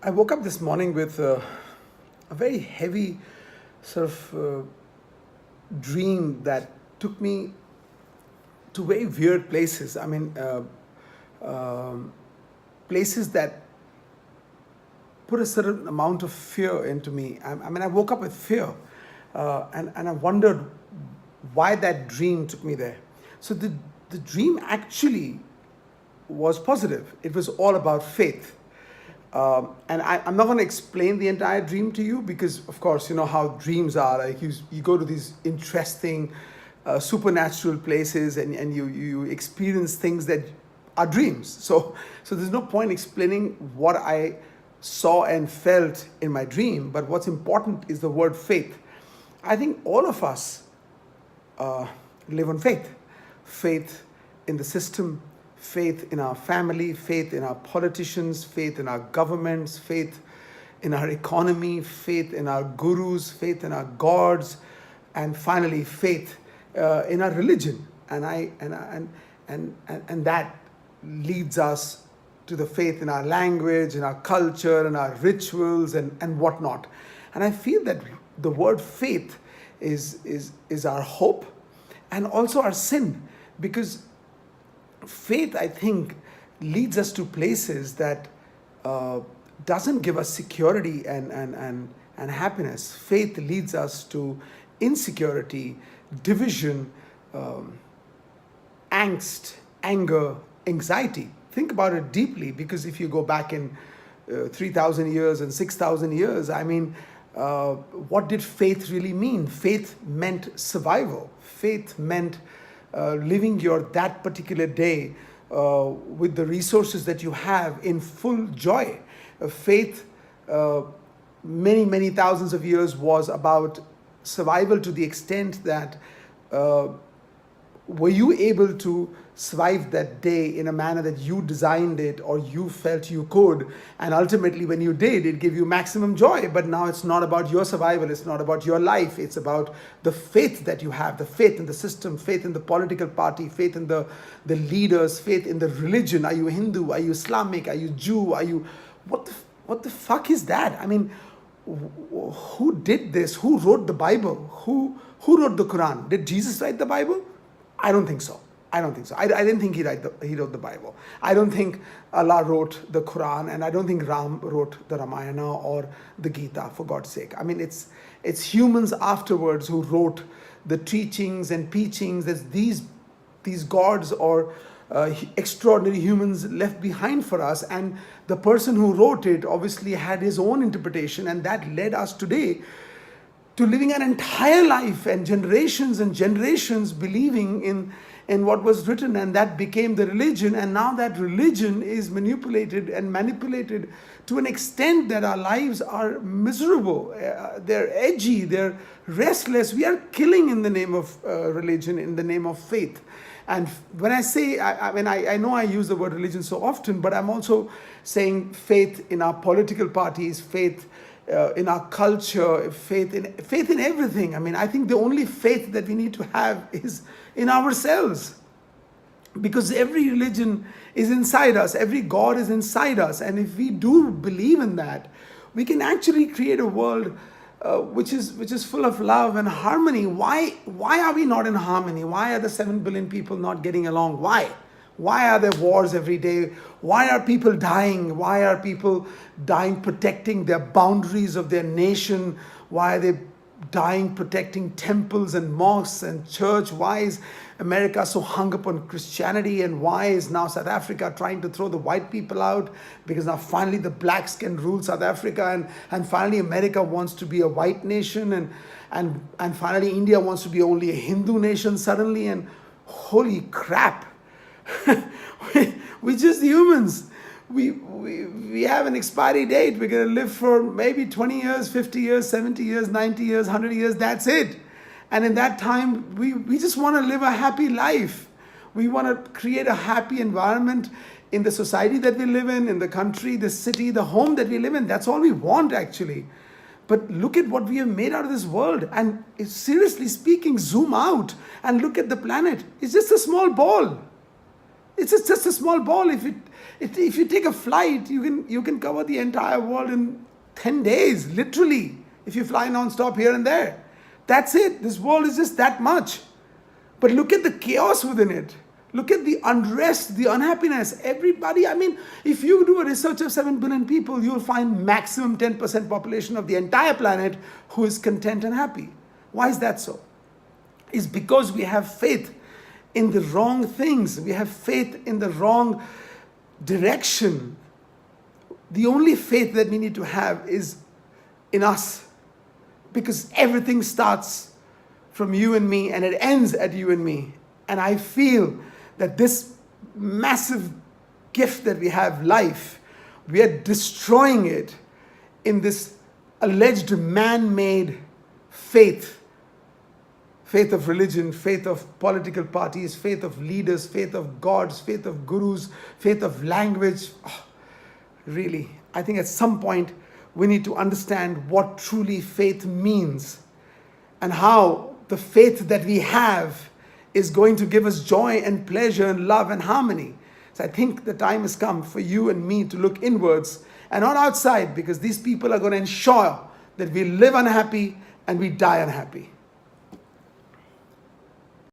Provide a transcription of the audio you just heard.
I woke up this morning with a very heavy sort of dream that took me to very weird places. Um Places that put a certain amount of fear into me. I woke up with fear, and I wondered why that dream took me there. So the dream actually was positive. It was all about faith. I'm not going to explain the entire dream to you because, of course, you know how dreams are. Like you go to these interesting, supernatural places and you experience things that are dreams. So there's no point explaining what I saw and felt in my dream. But what's important is the word faith. I think all of us live on faith. Faith in the system, faith in our family, faith in our politicians, faith in our governments, faith in our economy, faith in our gurus, faith in our gods, and finally faith in our religion. And that leads us to the faith in our language, in our culture, and our rituals and whatnot. And I feel that the word faith is our hope and also our sin, because faith, I think, leads us to places that doesn't give us security and happiness. Faith leads us to insecurity, division, angst, anger, anxiety. Think about it deeply, because if you go back in 3,000 years and 6,000 years, what did faith really mean? Faith meant survival. Faith meant living that particular day with the resources that you have in full joy. Faith, many thousands of years, was about survival to the extent that were you able to survive that day in a manner that you designed it or you felt you could, and ultimately when you did, it gave you maximum joy. But now it's not about your survival, it's not about your life, it's about the faith that you have, the faith in the system, faith in the political party, faith in the leaders, faith in the religion. Are you Hindu? Are you Islamic? Are you Jew? Are you what the fuck is that? Who did this? Who wrote the Bible? Who wrote the Quran? Did Jesus write the Bible? I don't think so. I didn't think he wrote the Bible. I don't think Allah wrote the Quran, and I don't think Ram wrote the Ramayana or the Gita, for God's sake. It's humans afterwards who wrote the teachings and teachings that these gods or extraordinary humans left behind for us. And the person who wrote it obviously had his own interpretation, and that led us today to living an entire life and generations believing in what was written, and that became the religion. And now that religion is manipulated to an extent that our lives are miserable. They're edgy, they're restless. We are killing in the name of religion, in the name of faith. And when I say, I know I use the word religion so often, but I'm also saying faith in our political parties, faith in our culture, faith in everything. I think the only faith that we need to have is in ourselves, because every religion is inside us, every God is inside us, and if we do believe in that, we can actually create a world which is full of love and harmony. Why are we not in harmony? Why are the 7 billion people not getting along? Why are there wars every day? Why are people dying? Why are people dying protecting their boundaries of their nation? Why are they dying protecting temples and mosques and church? Why is America so hung up on Christianity? And why is now South Africa trying to throw the white people out? Because now finally the blacks can rule South Africa, and finally America wants to be a white nation, and finally India wants to be only a Hindu nation suddenly. And holy crap. We're just humans. We have an expiry date. We're going to live for maybe 20 years, 50 years, 70 years, 90 years, 100 years. That's it. And in that time, we just want to live a happy life. We want to create a happy environment in the society that we live in the country, the city, the home that we live in. That's all we want, actually. But look at what we have made out of this world. And seriously speaking, zoom out and look at the planet. It's just a small ball. It's just a small ball. If you take a flight, you can cover the entire world in 10 days, literally, if you fly non-stop here and there. That's it. This world is just that much. But look at the chaos within it. Look at the unrest, the unhappiness. Everybody, I mean, if you do a research of 7 billion people, you'll find maximum 10% population of the entire planet who is content and happy. Why is that so? It's because we have faith in the wrong things. We have faith in the wrong direction. The only faith that we need to have is in us, because everything starts from you and me and it ends at you and me. And I feel that this massive gift that we have, life, we are destroying it in this alleged man-made faith. Faith of religion, faith of political parties, faith of leaders, faith of gods, faith of gurus, faith of language. Oh, really, I think at some point we need to understand what truly faith means and how the faith that we have is going to give us joy and pleasure and love and harmony. So I think the time has come for you and me to look inwards and not outside, because these people are going to ensure that we live unhappy and we die unhappy.